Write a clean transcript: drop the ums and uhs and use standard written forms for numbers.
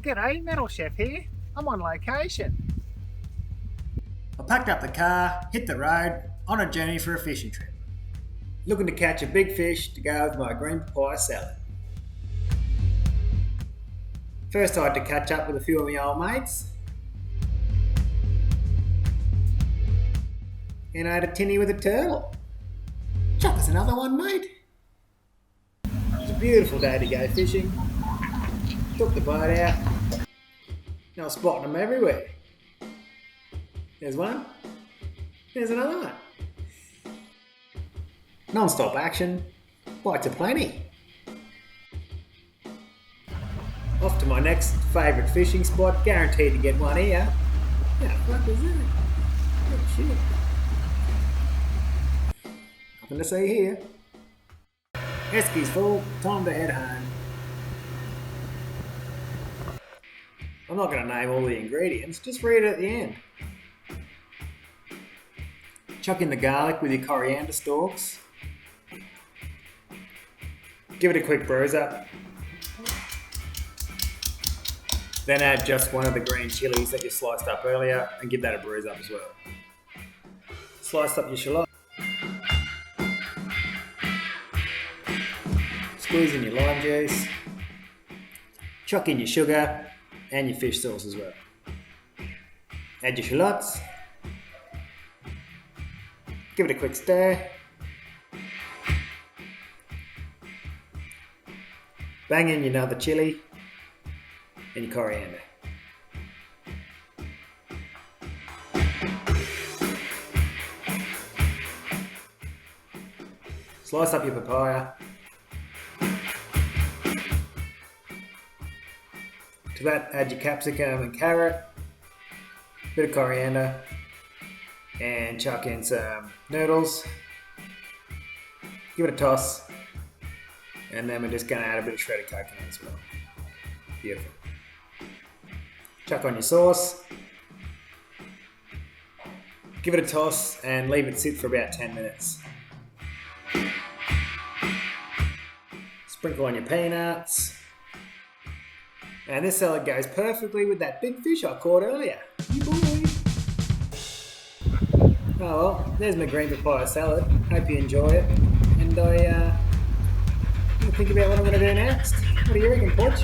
g'day, Metal Chef here. I'm on location. I packed up the car, hit the road, on a journey for a fishing trip. Looking to catch a big fish to go with my green papaya salad. First I had to catch up with a few of my old mates. And I had a tinny with a turtle. Chuck us another one, mate. It was a beautiful day to go fishing. Took the boat out. And I was spotting them everywhere. There's one. There's another one. Non-stop action. Bites aplenty. Off to my next favourite fishing spot. Guaranteed to get one here. How the fuck is that? Oh shit. Nothing to see here. Esky's full. Time to head home. I'm not going to name all the ingredients. Just read it at the end. Chuck in the garlic with your coriander stalks. Give it a quick bruise up. Then add just one of the green chilies that you sliced up earlier and give that a bruise up as well. Slice up your shallot. Squeeze in your lime juice. Chuck in your sugar and your fish sauce as well. Add your shallots. Give it a quick stir. Bang in your another chili and your coriander. Slice up your papaya. To that, add your capsicum and carrot, bit of coriander, and chuck in some noodles. Give it a toss, and then we're just going to add a bit of shredded coconut as well. Beautiful. Chuck on your sauce. Give it a toss and leave it sit for about 10 minutes. Sprinkle on your peanuts. And this salad goes perfectly with that big fish I caught earlier. You boy. Oh well, there's my green papaya salad. Hope you enjoy it. And I think about what I'm going to do next. What do you reckon, Porch?